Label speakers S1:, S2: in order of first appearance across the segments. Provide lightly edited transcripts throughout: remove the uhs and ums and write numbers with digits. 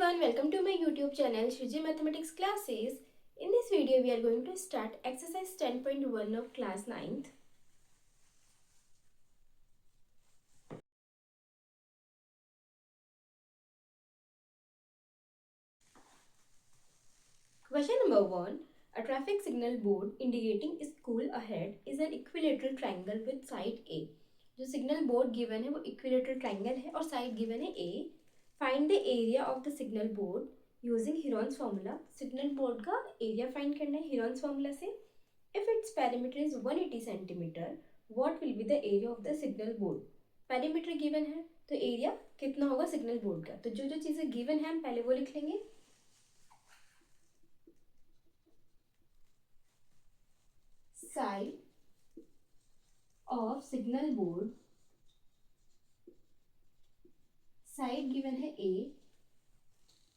S1: everyone, welcome to my YouTube channel Shruji Mathematics Classes. In this video, we are going to start exercise 10.1 of class 9th. Question number 1. A traffic signal board indicating school ahead is an equilateral triangle with side A. जो signal board given है वो equilateral triangle है और side given है A. Find the area of the signal board using Heron's formula. Signal board का area find करना है Heron's formula से. If its perimeter is 180 centimetre, what will be the area of the signal board. Perimeter given है तो area कितना होगा signal board का. तो जो जो चीज़ें गिवन है हम पहले वो लिख लेंगे. Side of signal board, side given है ए,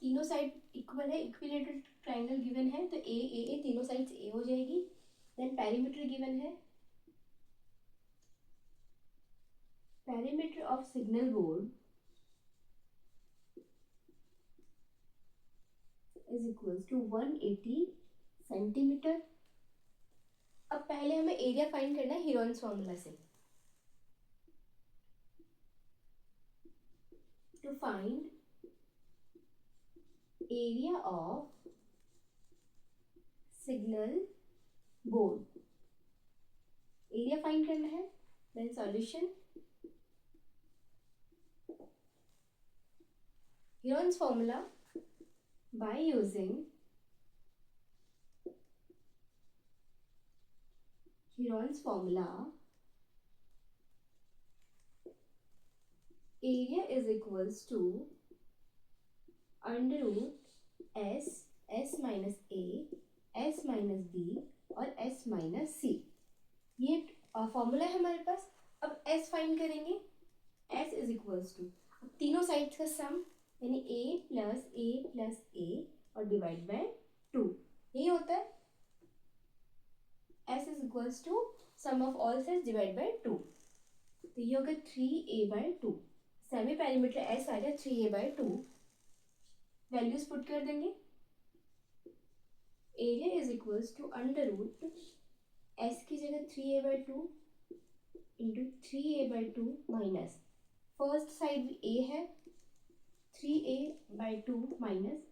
S1: तीनों साइड इक्वल है, इक्विलेटरल ट्रायंगल गिवन है तो ए तीनों साइड्स ए हो जाएगी. देन पेरीमीटर गिवन है, perimeter of signal board is equals to 180 centimetre. अब पहले हमें एरिया फाइंड करना है हिरॉन्स फॉर्मूला से. To find area of signal board, area find करना है. Then solution, Heron's formula by using Heron's formula, area is equals to under root s minus a, s minus b और s minus c. ये formula है हमारे पास. अब s find करेंगे. s is equals to तीनों sides का सम यानी a plus a और डिवाइड बाय 2. यही होता है. s is equals to sum of all sides divide by 2. तो ये होगा 3a/2. सेमी पेरीमीटर s आ गया 3a/2. वैल्यूज पुट कर देंगे. Area is equals to under root s की जगह 3a/2 into 3a/2 minus first side भी a है 3a/2 माइनस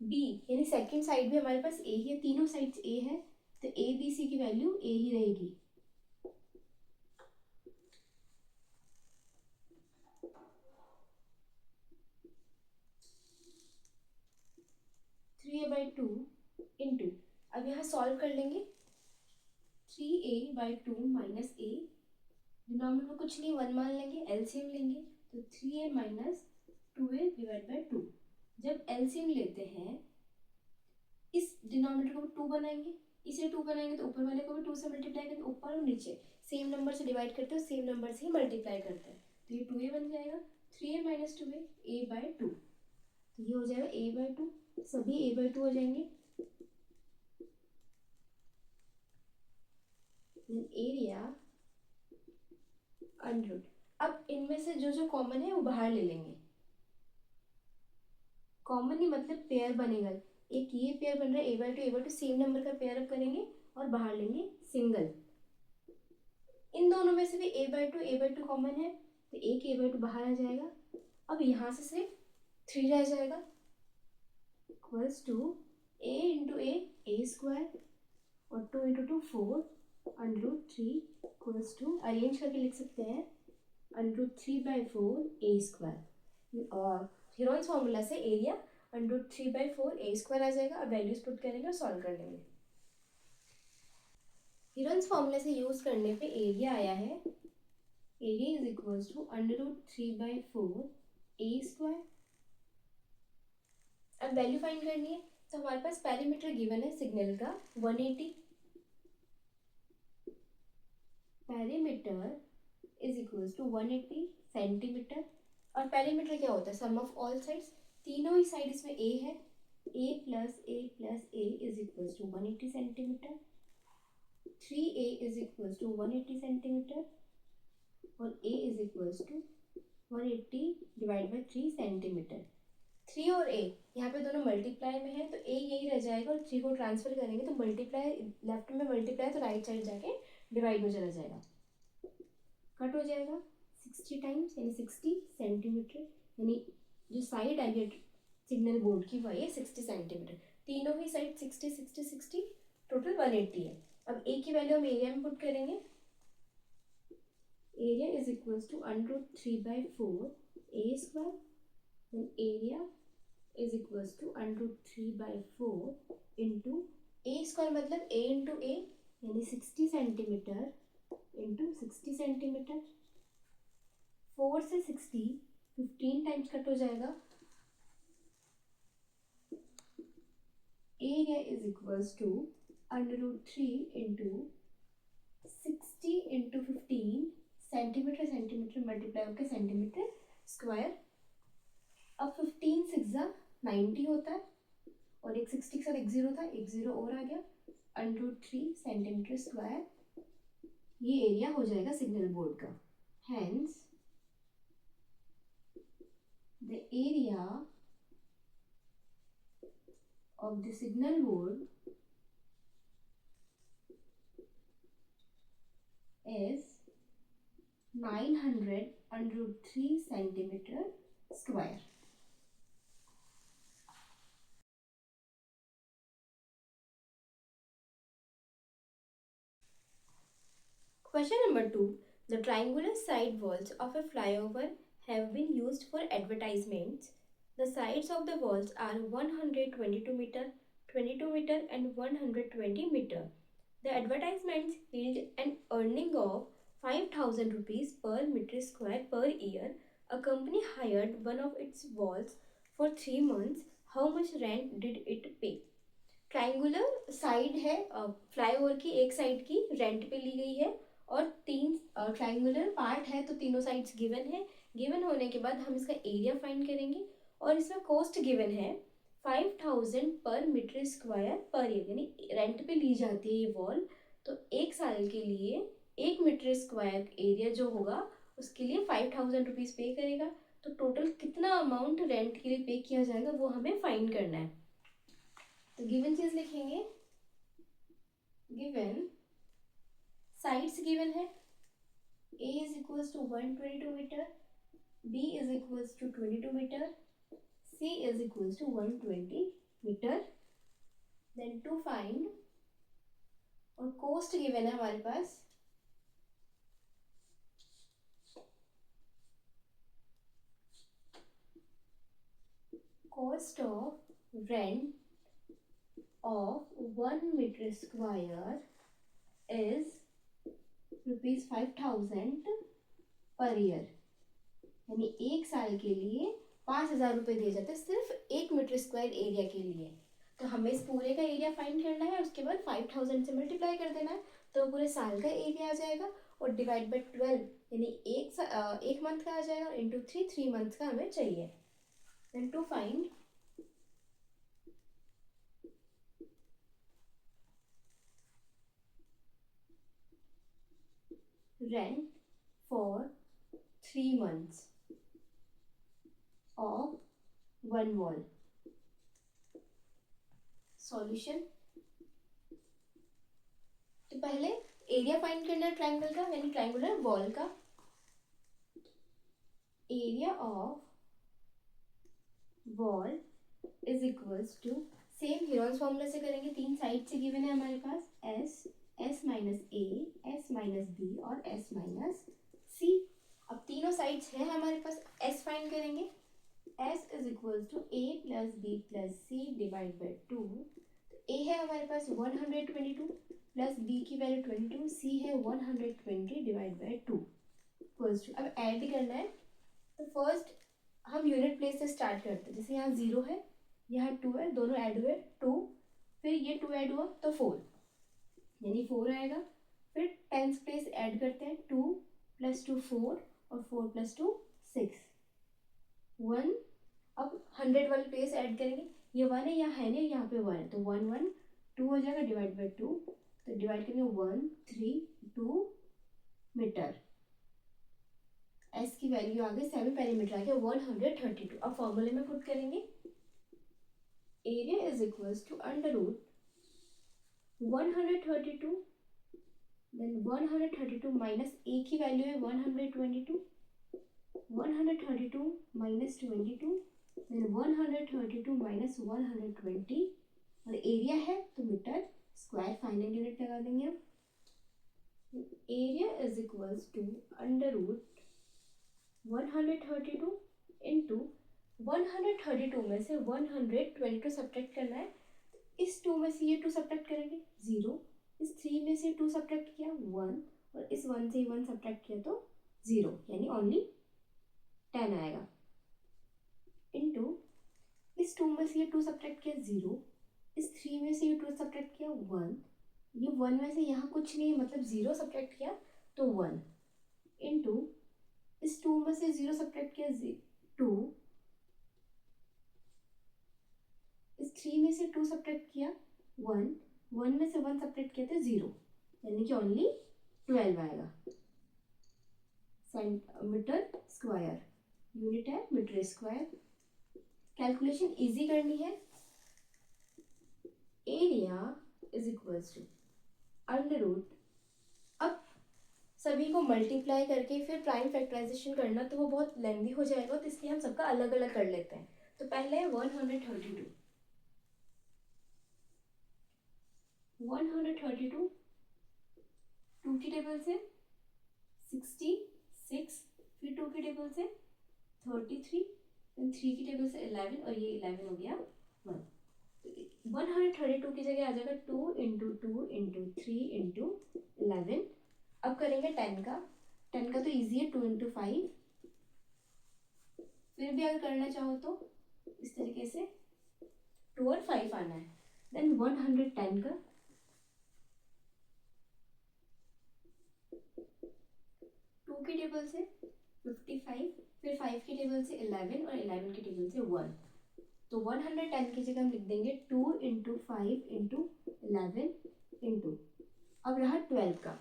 S1: b यानी सेकेंड साइड भी हमारे पास a ही है. तीनों साइड्स a है तो ए बी सी की वैल्यू ए ही रहेगी. Three A by two into, अब यहाँ सॉल्व कर लेंगे. 3a/2 माइनस ए, डिनोमिनेटर में कुछ नहीं 1 मान लेंगे, एलसीएम लेंगे तो 3a minus 2a divide by 2. जब एलसीएम लेते हैं इस डिनोमिनेटर को 2 बनाएंगे, इसे 2 बनाएंगे तो ऊपर वाले को भी 2 से मल्टीप्लाई करते हैं. ऊपर और नीचे सेम नंबर से डिवाइड करते हैं, सेम नंबर से ही मल्टीप्लाई करते हैं तो ये 2a बन जाएगा. 3a माइनस 2a a/2 तो ये हो जाएगा a/2. सभी a/2 हो जाएंगे. Area under root. अब इनमें से जो जो कॉमन है वो बाहर ले लेंगे. कॉमन नहीं मतलब पेयर बनेगा. एक ये पेयर बन रहा है a/2 सेम नंबर का पेयर अप करेंगे और बाहर लेंगे सिंगल. इन दोनों में से भी a/2 कॉमन है तो एक a/2 बाहर आ जाएगा. अब यहाँ से सिर्फ 3 रह जाएगा equals to a into a square और 2 into 2 4 under root 3 equals to arrange करके लिख सकते हैं अंडर रूट 3/4 a स्क्वायर. और हिरॉन्स फॉर्मूला से area under root 3/4 a square आ जाएगा. अब वैल्यूज पुट करेंगे और सॉल्व कर लेंगे. हिरॉन्स फॉर्मूला से यूज करने पे एरिया आया है, area is equals to under root 3/4 a square. अब वैल्यू फाइंड करनी है तो हमारे पास पेरीमीटर गिवन है सिग्नल का 180. Perimeter is equals to 180 centimetre. और पेरीमीटर क्या होता है सम ऑफ ऑल साइड्स. तीनों ही साइड इसमें a है, a plus a is equals to 180 centimetre. 3a is equals to 180 centimetre और a is equals to 180 divide by 3 centimetre. 3 और a यहाँ पे दोनों मल्टीप्लाई में है, तो a यही रह जाएगा और 3 को ट्रांसफर करेंगे तो मल्टीप्लाई लेफ्ट में मल्टीप्लाई, तो राइट साइड जाके डिवाइड में चला जाएगा, कट हो जाएगा 60 टाइम्स यानी 60 सेंटीमीटर, यानी जो साइड आई है सिग्नल बोर्ड की वही है 60 सेंटीमीटर। तीनों ही साइड 60 60 60 टोटल 180 है। अब a की वैल्यू हम एरिया में पुट करेंगे, area is equals to √3/4 a square, then area is equals to √3/4 into a square मतलब a इंटू a यानी 60 सेंटीमीटर इंटू 60 सेंटीमीटर। 4 से 60 15 टाइम्स कट हो जाएगा, area is equals to √3 into 60 into 15 centimetre, centimetre multiply होकर centimetre square. अब 15 6 90 होता है और एक 60 के साथ एक जीरो था, एक जीरो और आ गया, √3 सेंटीमीटर स्क्वायर, ये एरिया हो जाएगा सिग्नल बोर्ड का। Hence the area of the signal board is 900 √3 centimetre square. Question number 2. The triangular side walls of a flyover have been used for advertisements. The sides of the walls are 122 meter, 22 meter and 120 meter. The advertisements yield an earning of 5,000 rupees per meter square per year. A company hired one of its walls for 3 months. How much rent did it pay? Triangular side है flyover की, एक side की rent पे ली गई है और 3 triangular part है, तो तीनों साइड्स गिवन है। गिवन होने के बाद हम इसका एरिया फाइंड करेंगे और इसमें कॉस्ट गिवन है 5,000 पर मीटर स्क्वायर पर ईयर, यानी रेंट पे ली जाती है ये वॉल, तो एक साल के लिए 1 मीटर स्क्वायर एरिया जो होगा उसके लिए 5,000 रुपीज़ पे करेगा। तो टोटल कितना अमाउंट रेंट के लिए पे किया जाएगा वो हमें फाइंड करना है। तो गिवन चीज लिखेंगे, गिवन साइड्स गिवन है, a is equals to 122 metre, b is equals to 22 metre, c is equals to 120 metre. Then to find, और कॉस्ट गिवन है हमारे पास cost of rent of 1 meter square is ₹5,000 per year, यानी एक साल के लिए 5,000 रुपये दिए जाते हैं सिर्फ 1 मीटर स्क्वायर एरिया के लिए। तो हमें इस पूरे का एरिया फाइंड करना है, उसके बाद 5,000 से मल्टीप्लाई कर देना है तो पूरे साल का एरिया आ जाएगा और डिवाइड बाई 12 यानी एक मंथ का आ जाएगा, इंटू 3 मंथ का हमें चाहिए। Then to find rent for 3 months of one wall. Solution, तो पहले एरिया फाइंड करना है ट्राइंगल का, यानी ट्राइंगुलर वॉल का। Area of wall is equals to, same Heron's formula से करेंगे, 3 साइड से गिवन है हमारे पास s, s minus a, s minus b और एस माइनस सी। अब तीनों साइड्स है हमारे पास, एस फाइंड करेंगे, s is equals to a plus b plus c divide by 2। A है हमारे पास 122 प्लस बी की वैल्यू 22, सी है 120 डिवाइड बाई 2 इक्वल्स टू, अब ऐड करना है तो फर्स्ट हम यूनिट प्लेस से स्टार्ट करते हैं। जैसे यहाँ 0 है, यहाँ 2 है, दोनों ऐड हुए 2, फिर ये 2 ऐड हुआ तो 4 यानी 4 आएगा। फिर टेंस प्लेस ऐड करते हैं, 2 + 2 4 और 4 + 2 6 1। अब 100 वाली प्लेस ऐड करेंगे, ये 1 है, यहाँ है नहीं, यहाँ पे 1 है तो 1 1 2 हो जाएगा डिवाइड बाई 2, तो डिवाइड करेंगे 1 3 2 मीटर। एस की वैल्यू आ गई, सेमी पेरीमीटर आ गया 132। अब फॉर्मूले में पुट करेंगे, area is equals to under root 132, then 132 minus a की वैल्यू है 122, 132 माइनस 22, देन 132 माइनस 120, और एरिया है तो मीटर स्क्वायर फाइनल यूनिट लगा देंगे हम। Area is equals to under root 132 into 132 में से 122 सब्ट्रैक्ट करना है, इस 2 में से ये 2 सब्ट्रैक्ट करेंगे 0, इस 3 में से 2 सब्ट्रैक्ट किया 1, और इस 1 से 1 सब्ट्रैक्ट किया तो 0, यानी ओनली 10 आएगा, इंटू इस 2 में से ये 2 सब्ट्रैक्ट किया 0, इस 3 में से ये 2 सब्ट्रैक्ट किया 1, ये 1 में से यहाँ कुछ नहीं है मतलब 0 सब्ट्रैक्ट किया तो 1, इंटू इस 2 में से 0 सब्ट्रैक्ट किया 2, इस 3 में से 2 सब्ट्रैक्ट किया 1, 1 में से 1 सब्ट्रैक्ट किया तो 0, यानी कि ओनली 12 आएगा। सेंटीमीटर स्क्वायर यूनिट है मीटर स्क्वायर। कैलकुलेशन इजी करनी है। Area is equals to under root, अब सभी को मल्टीप्लाई करके फिर प्राइम फैक्टराइजेशन करना तो वो बहुत लेंदी हो जाएगा, तो इसलिए हम सबका अलग अलग कर लेते हैं। तो पहले है 132, 132 2 की टेबल से 66, फिर 2 की टेबल से 33, फिर 3 की टेबल से 11, और ये 11 हो गया 1। 132 की जगह आ जाएगा 2 इंटू 2 इंटू 3 इंटू 11। अब करेंगे 10 का, 10 का तो ईजी है 2 इंटू 5, फिर भी अगर करना चाहो तो इस तरीके से 2 और 5 आना है। देन 110 का 2 की टेबल से 55, फिर 5 की टेबल से 11, और 11 की टेबल से 1। तो 110 की जगह हम लिख देंगे 2 इंटू 5 इंटू 11 इंटू, अब रहा 12 का,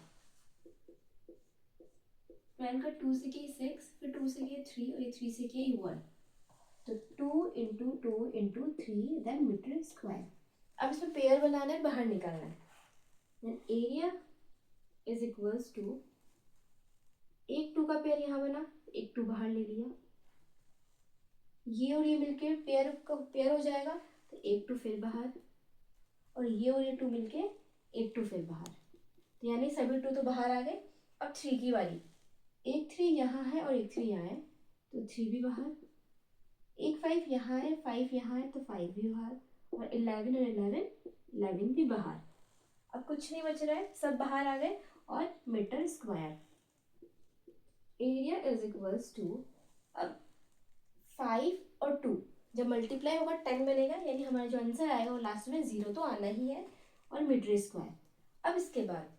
S1: 12 का 2 से किए 6, फिर 2 से किए 3, और ये 3 से किए 1, तो 2 into 2 into 3, then metre square. अब इसमें पेयर बनाना है, बाहर निकालना है। Then area is equals to, एक 2 का पेयर यहाँ बना, एक 2 बाहर ले लिया, ये और ये मिलके पेयर का पेयर हो जाएगा, तो एक 2 फिर बाहर, और ये 2 मिलके एक 2 फिर बाहर, तो यानी सभी 2 तो बाहर आ गए। अब 3 की बारी, एक 3 यहाँ है और एक 3 यहाँ है, तो 3 भी बाहर, एक 5 यहाँ है, 5 यहाँ है, तो 5 भी बाहर, और 11 और 11 भी बाहर। अब कुछ नहीं बच रहा है, सब बाहर आ गए, और metre square. Area is equals to, अब 5 और 2 जब मल्टीप्लाई होगा 10 बनेगा, यानी हमारा जो आंसर आएगा वो लास्ट में 0 तो आना ही है, और मीटर स्क्वायर। अब इसके बाद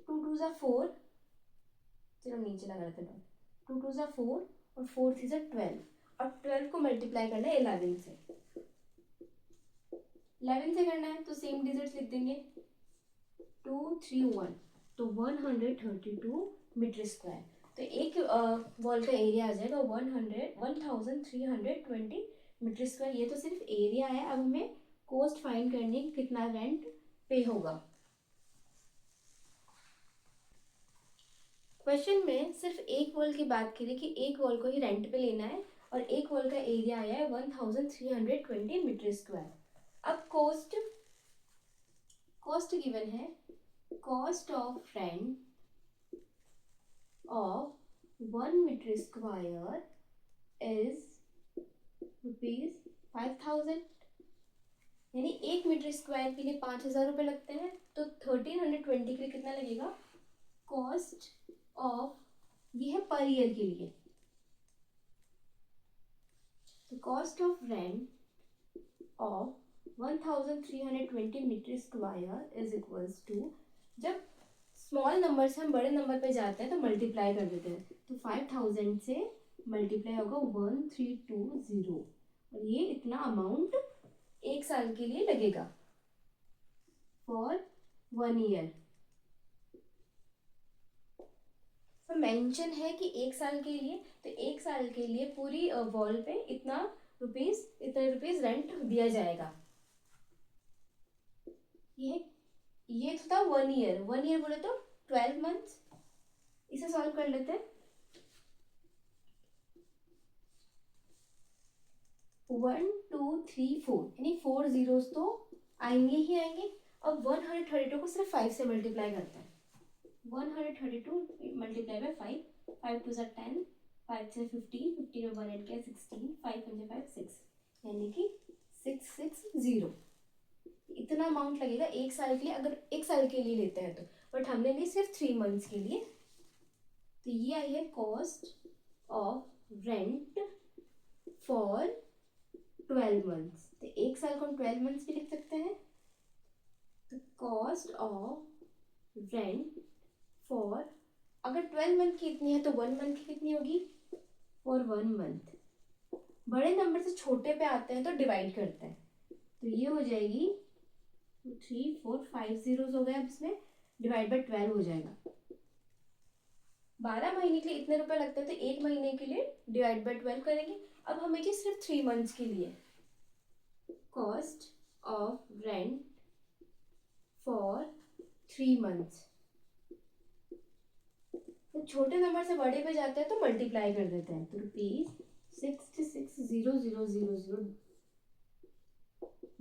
S1: 2 2 ज़ा 4, चलो नीचे लगा लेते हैं, 2 2 ज़ा 4 और 4 3 ज़ा 12, और 12 को मल्टीप्लाई करना है 11 से, 11 से करना है तो सेम डिजिट्स लिख देंगे 2 3 1, तो 132 मीटर स्क्वायर। तो एक वॉल का एरिया आ जाएगा 1320 मीटर स्क्वायर। ये तो सिर्फ एरिया है, अब हमें कॉस्ट फाइंड करनी है, कितना रेंट पे होगा। क्वेश्चन में सिर्फ एक वॉल की बात की थी कि एक वॉल को ही रेंट पे लेना है, और एक वॉल का एरिया आया है 1320 मीटर स्क्वायर। अब कॉस्ट गिवन है, cost of rent of 1 meter square is ₹5000, यानी 1 मीटर स्क्वायर के लिए 5000 रुपये लगते हैं, तो 1320 के लिए कितना लगेगा। कॉस्ट ऑफ, ये है पर ईयर के लिए, तो cost of rent of 1320 metre square is equals to, जब स्मॉल नंबर से हम बड़े नंबर पे जाते हैं तो मल्टीप्लाई कर देते हैं, तो 5000 से मल्टीप्लाई होगा 1320, और ये इतना अमाउंट एक साल के लिए लगेगा फॉर 1 ईयर। मेंशन है कि 1 साल के लिए, तो 1 साल के लिए पूरी वॉल पे इतना रुपीज रेंट दिया जाएगा। ये था 1 ईयर, 1 ईयर बोले तो 12 मंथ्स। इसे सॉल्व कर लेते हैं। 1 2 3 4 यानी 4 जीरोस तो आएंगे ही आएंगे। अब 132 को सिर्फ 5 से मल्टीप्लाई करते हैं। 132 मल्टीप्लाई बाय 5, 5 टू 10, 5 से 15, 15 में 1 ऐड किया 16, 5 पंजे 5 6, यानी कि 660। इतना अमाउंट लगेगा 1 साल के लिए, अगर 1 साल के लिए लेते हैं तो, बट हमने ली सिर्फ 3 मंथ्स के लिए। तो ये आई है cost of rent for 12 months. तो 1 साल को हम 12 मंथ्स भी लिख सकते हैं। तो कॉस्ट ऑफ रेंट फॉर, अगर 12 मंथ की इतनी है तो 1 मंथ की कितनी होगी, फॉर 1 मंथ। बड़े नंबर से छोटे पे आते हैं तो डिवाइड करते हैं। तो ये हो जाएगी 2 3 4 5 जीरोस हो गए। अब इसमें डिवाइड बाय 12 हो जाएगा। 12 महीने के लिए इतने रुपए लगते हैं, तो 1 महीने के लिए डिवाइड बाय 12 करेंगे। अब हमें कि सिर्फ 3 मंथ्स के लिए cost of rent for 3 months. तो छोटे नंबर से बड़े पे जाते हैं तो मल्टीप्लाई कर देते हैं। तो ₹66,000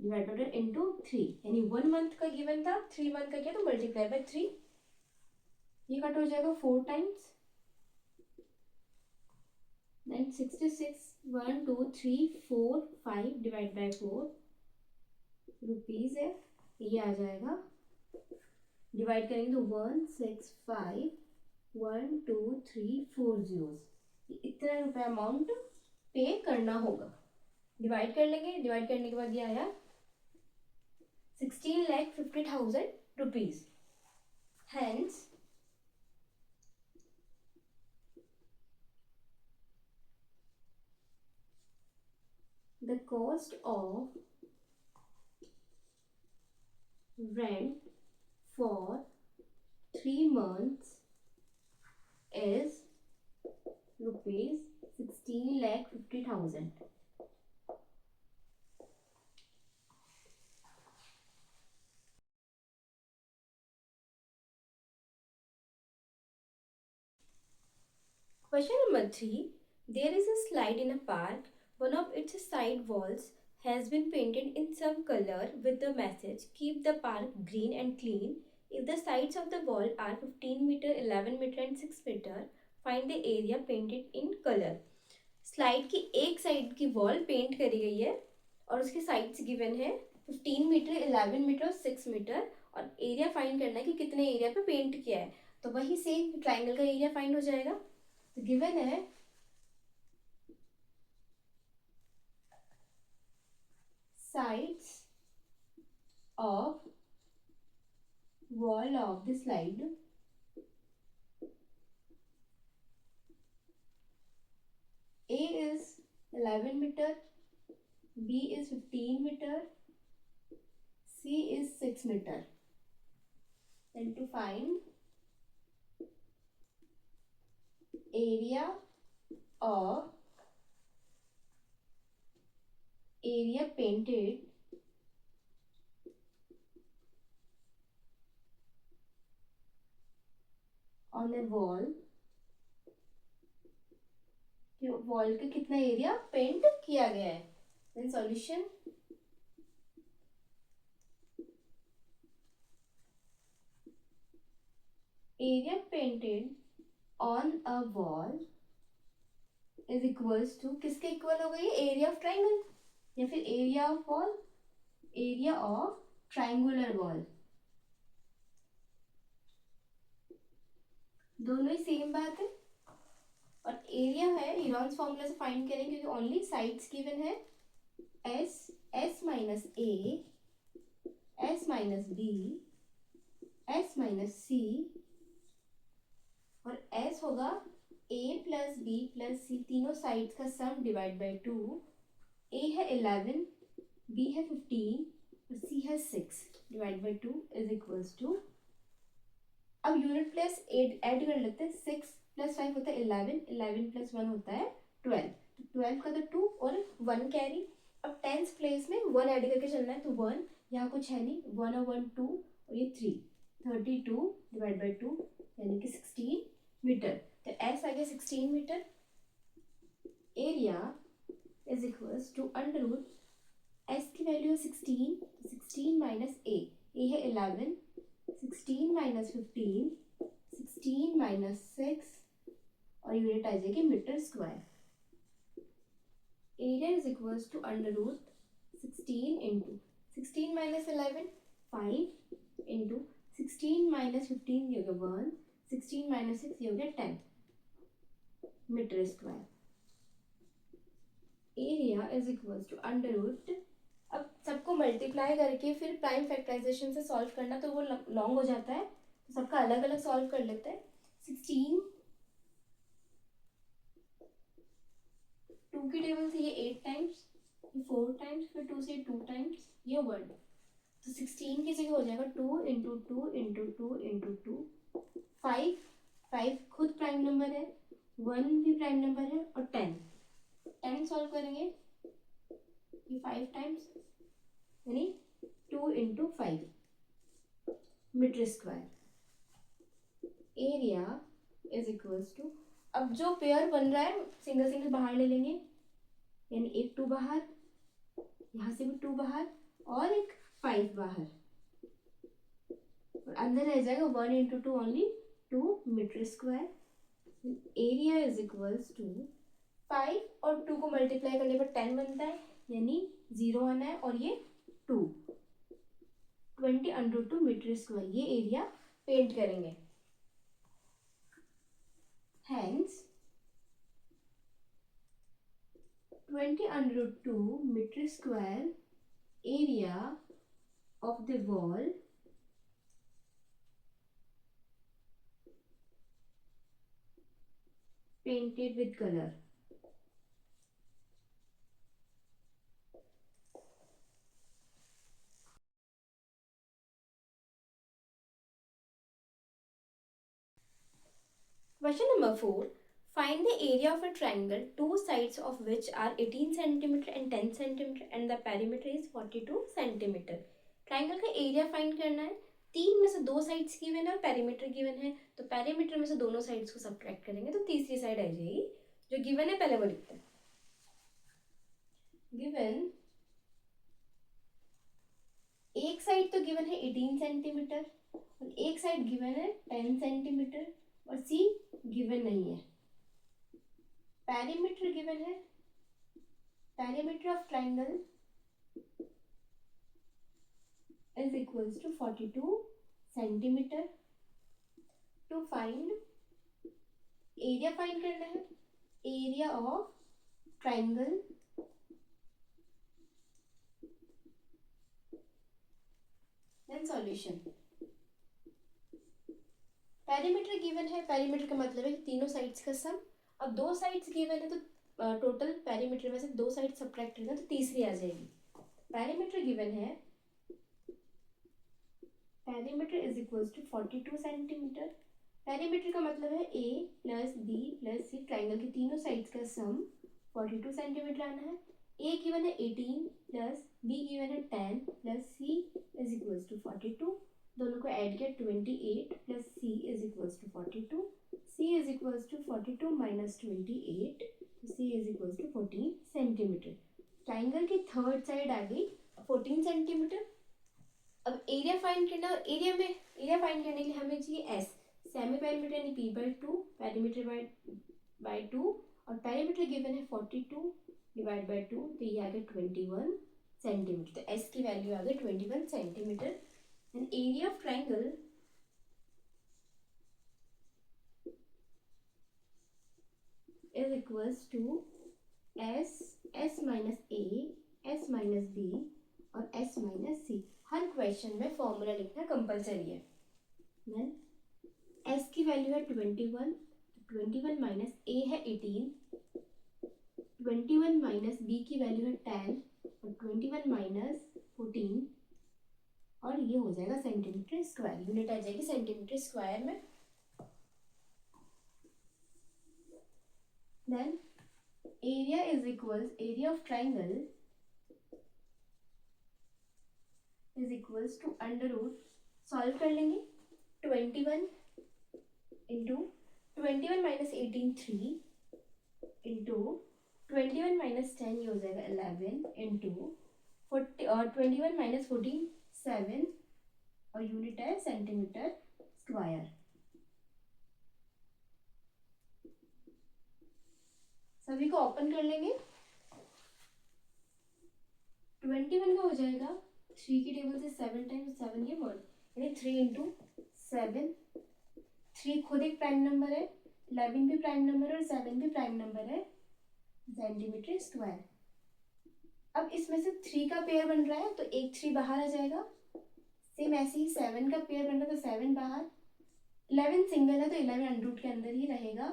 S1: डिवाइडेड इंटू 3, यानी 1 मंथ का गिवन था, 3 मंथ का किया तो मल्टीप्लाई बाय 3। ये कट हो जाएगा 4 times, then 66 1 2 3 4 5 divide by 4 rupees है। ये आ जाएगा, डिवाइड करेंगे तो 165,123 जीरोस। इतना रुपए अमाउंट पे करना होगा। डिवाइड कर लेंगे, डिवाइड करने के बाद ये आया 16,50,000 rupees. Hence the cost of rent for 3 months is ₹16,50,000. Question number 3. There is a slide in a park. One of its side walls has been painted in some color with the message keep the park green and clean. If the sides of the wall are 15 meter, 11 meter and 6 meter, find the area painted in color. Slide की एक side की wall paint करी गई है और उसके sides given है 15 metre, 11 metre और 6 मीटर, और एरिया फाइंड करना है कि कितने एरिया पे पेंट किया है। तो वही सेम ट्राइंगल का एरिया फाइंड हो जाएगा। तो गिवन है sides of wall of the slide A is 11 meter, B is 15 meter, C is 6 meter. Then to find area painted on a wall, wall का कितना एरिया पेंट किया गया है। Then solution, area painted on a wall is equals to, किसके equal हो गई, area of triangle या फिर area of wall, area of triangular wall. दोनों ही सेम बात है। और एरिया है हीरॉन्स फॉर्मूला से फाइंड करेंगे क्योंकि ओनली साइड्स गिवन है, s minus a, s minus b, s minus c, और एस होगा a plus b plus c, तीनों साइड्स का सम डिवाइड बाय 2। ए है 11, बी है 15 और सी है 6, divide by 2 is equals to, अब यूनिट प्लेस ऐड कर लेते हैं, 6 +5 होता है 11, 11 + 1 होता है 12, तो 12 का तो 2 और 1 कैरी। अब टेंस प्लेस में 1 ऐड करके चलना है, तो 1 यहाँ कुछ है नहीं, 1 और 1 2 और ये 3, 32 डिवाइड बाई 2 यानी कि 16 मीटर। तो एस आ गया 16 metre. Area is equals to under root, s की वैल्यू है 16, 16 माइनस ए है 11, 16 माइनस 15, 16 माइनस 6 और यूनिट आ जाएगी metre square. Area is equals to under root 16 into 16 minus 11 5 into 16 minus 15 ये हो गया 1, 16 माइनस 6 ये हो गया 10 metre square. Area is equals to under root, अब सबको मल्टीप्लाई करके फिर प्राइम फैक्टराइजेशन से सॉल्व करना तो वो लॉन्ग हो जाता है, तो सबका अलग अलग सॉल्व कर लेते हैं। 16 2 की टेबल से ये 8 टाइम्स, ये 4 टाइम्स, फिर 2 से 2 टाइम्स, ये 1, तो 16 की जगह हो जाएगा 2 इंटू 2 इंटू 2 इंटू 2 5, 5 खुद प्राइम नंबर है, 1 भी प्राइम नंबर है और 10 सॉल्व करेंगे, ये 5 टाइम्स यानी 2 into 5 metre square. Area is equals to, अब जो पेयर बन रहा है सिंगल सिंगल बाहर ले लेंगे, यानी एक 2 बाहर, यहाँ से भी 2 बाहर और एक 5 बाहर, और अंदर रह जाएगा 1 into 2 only 2 metre square. Area is equals to 5 और 2 को मल्टीप्लाई करने पर 10 बनता है, यानी 0 आना है, और ये 2 20 अंडर 2 मीटर स्क्वायर, ये एरिया पेंट करेंगे। Hence 20 under 2 meter square area of the wall painted with color. Question number 4. Find the area of a triangle, two sides of which are 18 centimeter and 10 centimeter and the perimeter is 42 centimeter. Triangle का area find करना है, तीन में से दो sides given है और perimeter given है, तो पेरीमीटर में से दोनों साइड्स को सब्ट्रैक्ट करेंगे तो तीसरी साइड आ जाएगी, जो गिवन है पहले वो लिखते हैं। गिवन एक साइड तो गिवन है 18 सेंटीमीटर और एक साइड गिवन है 10 सेंटीमीटर और सी गिवन नहीं है। पेरीमीटर गिवन है, perimeter of triangle is equals to 42 centimeter. To find area find करना है, area of triangle then solution. Perimeter given है, पेरीमीटर का मतलब है कि तीनों साइड्स का सम। अब दो साइड्स गिवन है तो टोटल पेरीमीटर में से दो साइड सब्ट्रैक्ट करना तो तीसरी आ जाएगी। पेरीमीटर गिवन है, perimeter is equals to 42 centimetre. Perimeter का मतलब है a plus b plus c, triangle की तीनों साइड्स का सम 42 सेंटीमीटर आना है। a गिवन है 18 प्लस b गिवन है 10 plus c is equals to 42, दोनों को ऐड किया 28 plus c is equals to 42, c is equals to 42 minus 28, तो c is equals to 14 centimetre. Triangle की थर्ड साइड आ गई 14 सेंटीमीटर। अब एरिया फाइंड करना, और एरिया फाइंड करने के लिए हमें चाहिए एस, सेमी पेरीमीटर यानी p बाई 2, पेरीमीटर बाई 2 और पेरीमीटर गिवन है 42 डिवाइड बाई 2, तो ये आ गया 21 सेंटीमीटर, तो एस की वैल्यू आ गई 21 centimetre. And area of triangle is equals to s minus a, s minus b और एस माइनस सी। हर क्वेश्चन में फॉर्मूला लिखना कंपलसरी है। देन एस की वैल्यू है 21, 21 माइनस ए है 18, 21 माइनस बी की वैल्यू है 10 और 21 माइनस 14 और ये हो जाएगा सेंटीमीटर स्क्वायर, यूनिट आ जाएगी सेंटीमीटर स्क्वायर में। Then area is equals area of triangle is equals to under root, solve कर लेंगे, 21 इंटू 21 माइनस 18 3 इंटू 21 माइनस 10 ये हो जाएगा 11 इंटू 40 और 21 माइनस 14 7 और यूनिट है सेंटीमीटर स्क्वायर। सभी को ओपन कर लेंगे। 21 का हो जाएगा 3 की टेबल से 7 टाइम्स 7 ये 1 यानी 3 इंटू 7। 3 खुद एक प्राइम नंबर है, 11 भी प्राइम नंबर है और 7 भी प्राइम नंबर है सेंटीमीटर स्क्वायर। अब इसमें से 3 का पेयर बन रहा है तो एक 3 बाहर आ जाएगा। सेम ऐसे ही 7 का पेयर बन रहा है तो 7 बाहर, 11 सिंगल है तो 11 अंडर रूट के अंदर ही रहेगा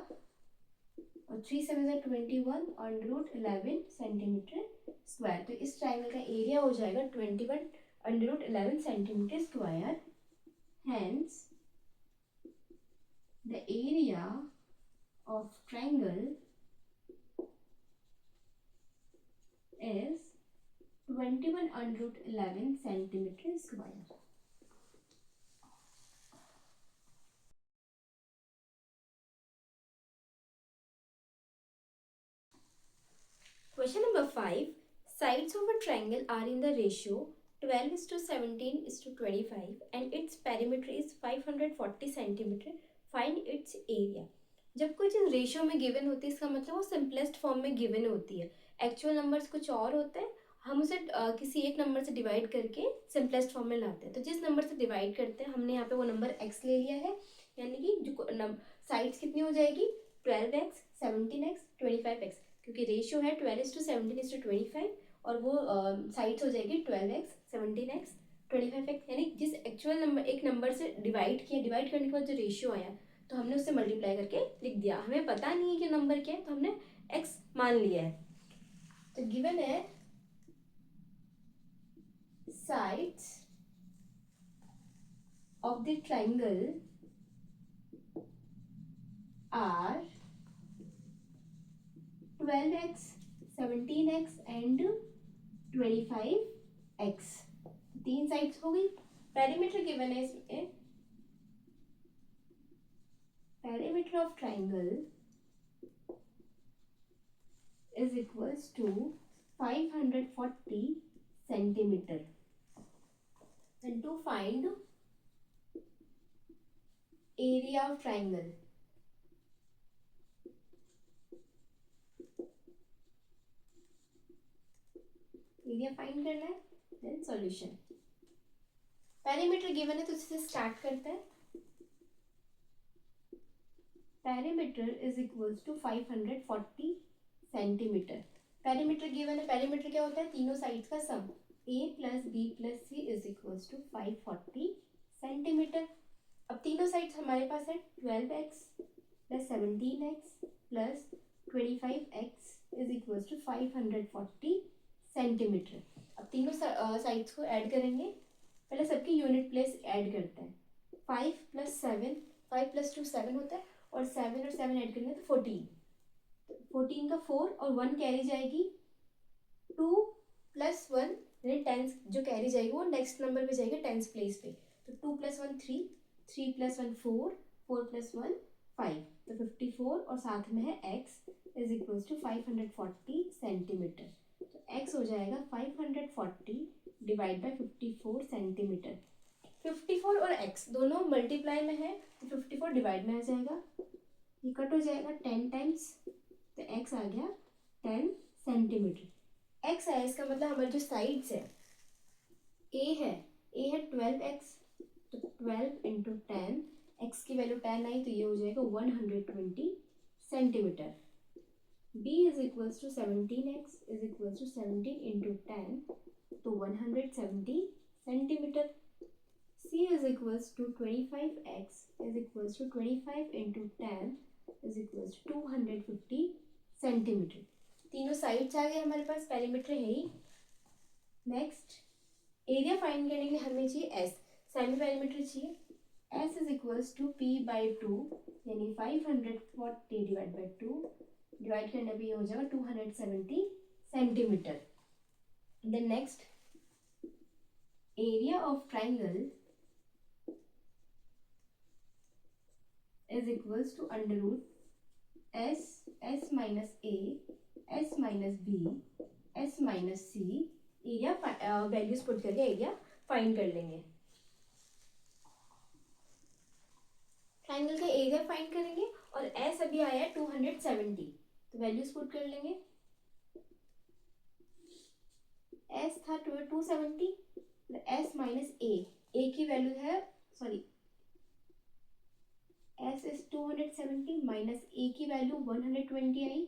S1: और 3 7 21 अंडर रूट 11 सेंटीमीटर स्क्वायर। तो इस ट्राइंगल का एरिया हो जाएगा 21 under root 11 centimetre square. Hence the area of triangle is 21 under root 11 centimeter square. Question number 5. Sides of a triangle are in the ratio 12:17:25 and its perimeter is 540 centimeter. Find its area. जब कोई चीज़ ratio में given होती है इसका मतलब वो simplest form में given होती है। एक्चुअल नंबर्स कुछ और होते हैं, हम उसे किसी एक नंबर से डिवाइड करके सिंपलेस्ट फॉर्म में लाते हैं। तो जिस नंबर से डिवाइड करते हैं हमने यहाँ पे वो नंबर x ले लिया है, यानी कि जो साइड्स कितनी हो जाएगी 12x 17x 25x, क्योंकि रेशियो है 12:17:25 और वो साइड्स हो जाएगी 12x 17x 25x, यानी जिस एक्चुअल नंबर एक नंबर से डिवाइड किया, डिवाइड करने के बाद जो रेशियो आया तो हमने उससे मल्टीप्लाई करके लिख दिया। हमें पता नहीं है कि नंबर क्या है तो हमने x मान लिया है। तो गिवन है sides of the triangle are 12x 17x and 25x। तीन साइड्स हो गई। पेरीमीटर गिवन है इसमें, perimeter of triangle is equals to 540 centimeter. And to find area of triangle, area find करना है, देन सॉल्यूशन। पेरीमीटर गिवन है तो इससे स्टार्ट करते हैं। Perimeter is equals to 540 centimetre. Perimeter given है, पेरीमीटर क्या होता है तीनों साइड्स का sum, a plus b plus c is equals to 540 centimetre. अब तीनों साइड्स हमारे पास है 12x plus 17x plus 25x is equals to 540 centimetre. अब तीनों साइड्स को ऐड करेंगे, पहले सबकी यूनिट प्लेस ऐड करते हैं। 5 प्लस 7, 5 प्लस 2 7 होता है और 7 और 7 ऐड करेंगे तो 14, 14 का 4 और 1 कैरी जाएगी, 2 प्लस 1 यानी टेंस जो कैरी जाएगी वो नेक्स्ट नंबर पे जाएगी टेंस प्लेस पे। तो 2 प्लस 1 3, 3 प्लस 1 4, 4 प्लस 1 5, तो 54 और साथ में है x is equals to 540 centimetre. तो x हो जाएगा 540 डिवाइड बाय 54 सेंटीमीटर। 54 और x दोनों मल्टीप्लाई में है तो 54 डिवाइड में आ जाएगा, ये कट हो जाएगा 10 टाइम्स, तो x आ गया 10 सेंटीमीटर। x है इसका मतलब हमारे जो साइड्स है a है 12x, तो 12 इंटू 10, x की वैल्यू 10 आई तो ये हो जाएगा 120 centimetre. b is equals to 17x is equals to 17 into 10 तो 170 centimetre. c is equals to 25x is equals to 25 into 10 is equals to 250 centimetre. तीनों साइड्स आ गए हमारे पास, पेरीमीटर है ही। नेक्स्ट एरिया फाइंड करने के लिए हमें चाहिए s, सेमी पेरीमीटर चाहिए। s is equals to p by 2 यानी 540 डिवाइड बाई 2 डिवाइड करने पे ये हो जाएगा 270 centimetre. Then next, area of triangle is equals to under root s minus a s minus b s minus c. Area values put करके area find कर लेंगे। Triangle का एरिया फाइंड करेंगे और एस अभी आया है 270, तो वैल्यूज पुट कर लेंगे। एस था 270, एस माइनस ए की वैल्यू है, sorry, S is 270 minus a की वैल्यू 120 आई,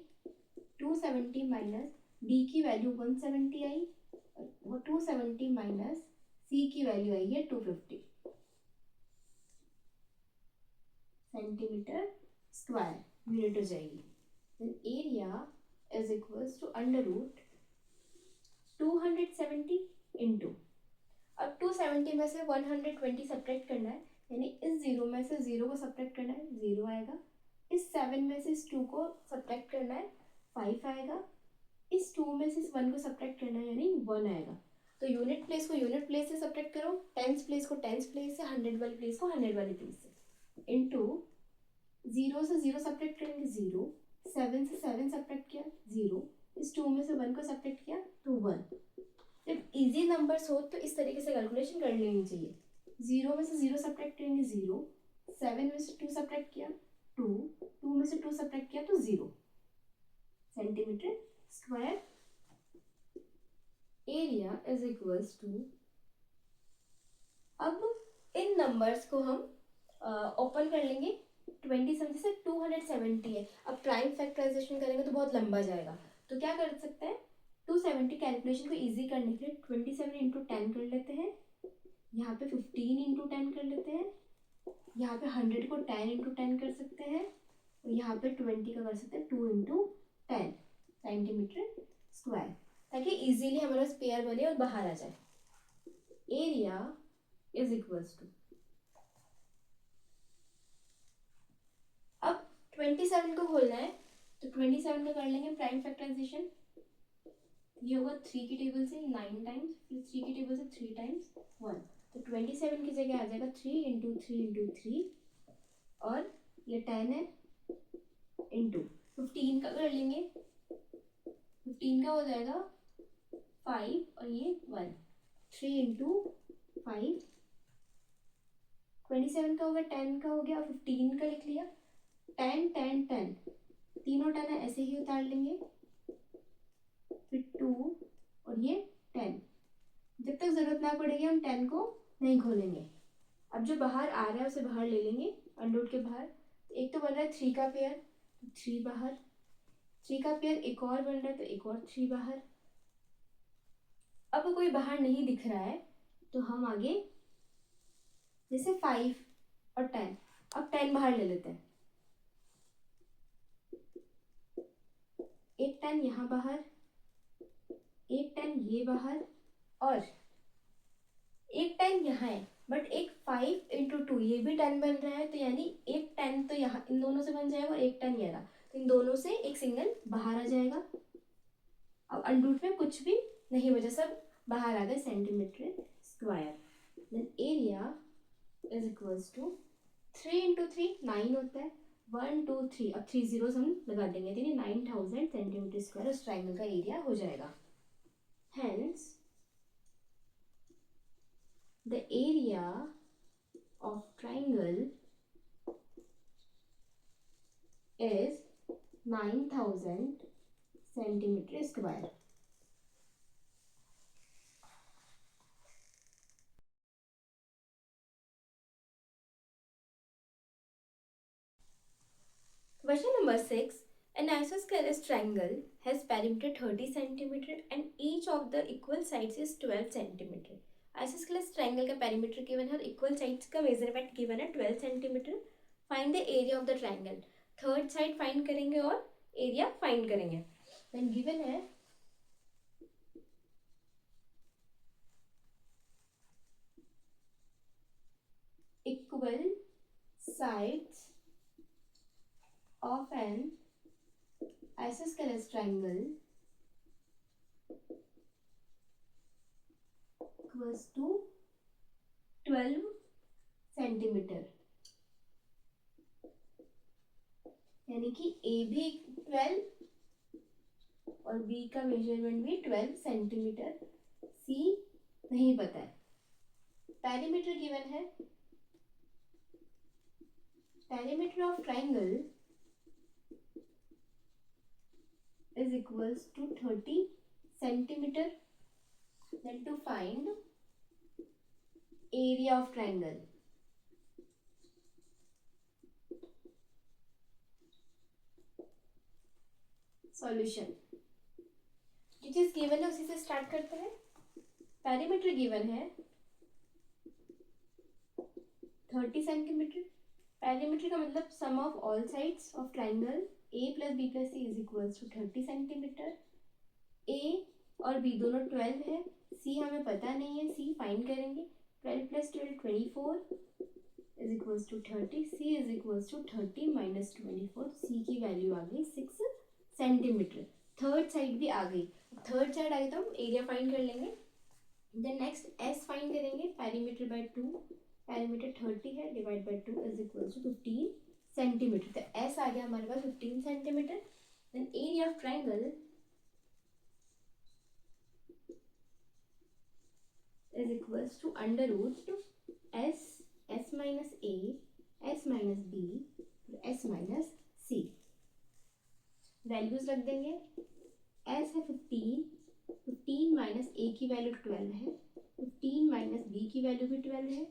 S1: 270 माइनस बी की वैल्यू 170 आई, और 270 माइनस सी की वैल्यू आई है 250 सेंटीमीटर स्क्वायर यूनिट हो जाएगी। Then area is equals to under root 270 into, अब 270 में से 120 सब्ट्रैक्ट करना है, यानी इस जीरो में से जीरो को सब्ट्रैक्ट करना है, जीरो आएगा। इस 7 में से इस 2 को सब्ट्रैक्ट करना है, 5 आएगा। इस 2 में से इस 1 को सब्ट्रैक्ट करना है, यानी 1 आएगा। तो यूनिट प्लेस को यूनिट प्लेस से सब्ट्रैक्ट करो, टेंस प्लेस को टेंस प्लेस से, 100 वाली प्लेस को 100 वाली प्लेस से, इनटू जीरो से जीरो सब्ट्रैक्ट करेंगे, जीरो, 7 से 7 सब्ट्रैक्ट किया, जीरो, इस 2 में से 1 को सब्ट्रैक्ट किया तो 1। जब इजी नंबर्स हो तो इस तरीके से कैलकुलेशन कर लेनी चाहिए। जीरो में से जीरो सब्ट्रैक्ट करेंगे, जीरो, 7 में से 2 सब्ट्रैक्ट किया, 2, 2 में से 2 सब्ट्रैक्ट किया तो 0 centimetre square. Area is equals to, अब इन नंबर्स को हम ओपन कर लेंगे। 27 से 270 है, अब प्राइम फैक्टराइजेशन करेंगे तो बहुत लंबा जाएगा, तो क्या कर सकते हैं, 270 कैलकुलेशन को इजी करने के लिए 27 इंटू 10 कर लेते हैं, यहाँ पे 15 इंटू 10 कर लेते हैं, यहाँ पे 100 को 10 इंटू 10 कर सकते हैं, और यहाँ पे 20 का कर सकते हैं 2 इंटू 10 सेंटीमीटर स्क्वायर, ताकि इजीली हमारा स्पेयर बने और बाहर आ जाए। एरिया इज इक्वल्स टू, अब 27 को खोलना है तो 27 का कर लेंगे प्राइम फैक्टराइजेशन। ये होगा 3 की टेबल से 9 टाइम्स, फिर 3 की टेबल से 3 टाइम्स 1, तो 27 की जगह आ जाएगा 3 इंटू 3 इंटू 3, और ये 10 है, इंटू 15 का कर लेंगे, 15 का हो जाएगा 5 और ये 1, 3 इंटू 5, 27 का हो गया, 10 का हो गया, 15 का लिख लिया, 10 10 10, तीनों 10 है ऐसे ही उतार लेंगे, फिर 2 और ये 10, जब तक जरूरत ना पड़ेगी हम 10 को नहीं खोलेंगे। अब जो बाहर आ रहा है उसे बाहर ले लेंगे, अंडरवुड के बाहर। तो एक तो बन रहा है 3 का पेयर, तो 3 बाहर, 3 का पेयर एक और बन रहा है तो एक और 3 बाहर। अब कोई बाहर नहीं दिख रहा है तो हम आगे, जैसे 5 और 10, अब 10 बाहर ले लेते हैं, एक 10 यहाँ बाहर, एक 10 ये बाहर, और एक 10 यहाँ है, बट एक 5 इंटू 2 ये भी 10 बन रहा है, तो यानी एक 10 तो यहाँ इन दोनों से बन जाएगा और एक 10 ये रहा, तो इन दोनों से एक सिंगल बाहर आ जाएगा। अब अंडरूट में कुछ भी नहीं बचा, सब बाहर आ गए centimetre square. Then area is equals to 3 into 3 9 होता है, 1 2 3, अब 3 जीरोस हम लगा देंगे, यानी 9000 सेंटीमीटर स्क्वायर उस ट्राइंगल का एरिया हो जाएगा। Hence the area of triangle is 9000 centimeter square. Question number 6. An isosceles triangle has perimeter 30 centimeter and each of the equal sides is 12 centimeter. Isosceles triangle का perimeter given है और equal sides का measurement given है 12 centimeter. Find the area of the triangle. Third side find करेंगे और area find करेंगे. Then given है equal sides of an isosceles triangle equals to 12 centimetre, यानी कि ए भी 12 और बी का मेजरमेंट भी 12 सेंटीमीटर, सी नहीं पता है। पेरीमीटर गिवन है, perimeter of triangle is equals to 30 centimeter. Then to find area of triangle, solution, जो चीज गिवन है उसी से स्टार्ट करते हैं। पेरीमीटर गिवन है 30 सेंटीमीटर। पेरीमीटर का मतलब sum of all sides of triangle a plus b plus c is equals to 30 centimetre. a और b दोनों 12 है, c हमें पता नहीं है, c फाइंड करेंगे। 12 plus 12 24 is equals to 30, c is equals to 30 minus 24, c की वैल्यू आ गई 6 सेंटीमीटर। थर्ड साइड भी आ गई, थर्ड साइड आ गई तो हम एरिया फाइंड कर लेंगे। देन नेक्स्ट s फाइंड करेंगे, पेरीमीटर बाय 2, पेरीमीटर 30 है, divide by 2 is equals to 15 centimetre. तो s आ गया हमारे पास 15 centimetre. Then area of triangle is equals to under root s minus a, s minus b, s minus c। Values रख देंगे, s है 15, 15 minus a की वैल्यू 12 है, 15 माइनस b की वैल्यू भी 12 है,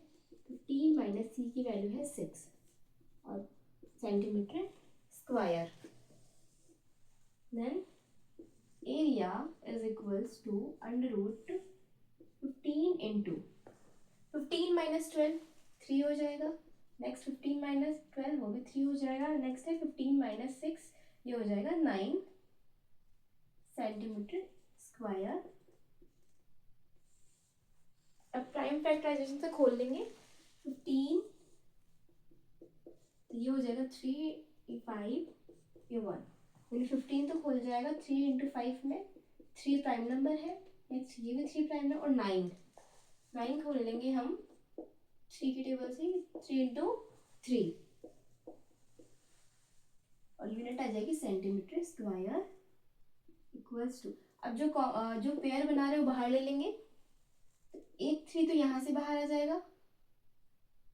S1: 15 माइनस c की वैल्यू है 6 और centimetre square. Then area is equals to under root 15 into 15 minus 12 3 हो जाएगा, नेक्स्ट 15 माइनस 12 वो भी 3 हो जाएगा, नेक्स्ट है 15 माइनस 6 ये हो जाएगा 9 सेंटीमीटर स्क्वायर। अब प्राइम फैक्टराइजेशन से खोल लेंगे, 15 ये हो जाएगा 3 5 ये 1, यानी 15 तो खोल जाएगा, 3 इंटू 5 में 3 प्राइम नंबर है, नेक्स्ट ये भी 3 प्राइम है, और 9 खोल लेंगे हम 3 की टेबल से, 3 इंटू 3 और यूनिट आ जाएगी सेंटीमीटर स्क्वायर इक्वल्स टू। अब जो पेयर बना रहे हो बाहर ले लेंगे, एक 3 तो यहाँ से बाहर आ जाएगा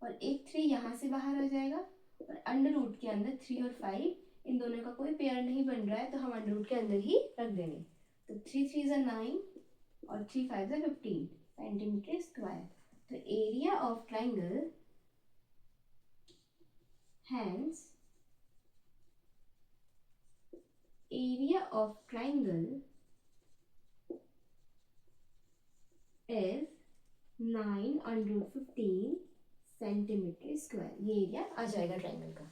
S1: और एक 3 यहाँ से बाहर आ जाएगा, और अंडर रूट के अंदर 3 और 5 इन दोनों का कोई पेयर नहीं बन रहा है तो हम अंडर रूट के अंदर ही रख देंगे। तो 3 3 is 9 और 3 5 is 15 सेंटीमीटर स्क्वायर। तो area of triangle hence area of triangle is 9 under 15 centimetre square. ये एरिया आ जाएगा ट्राइंगल का।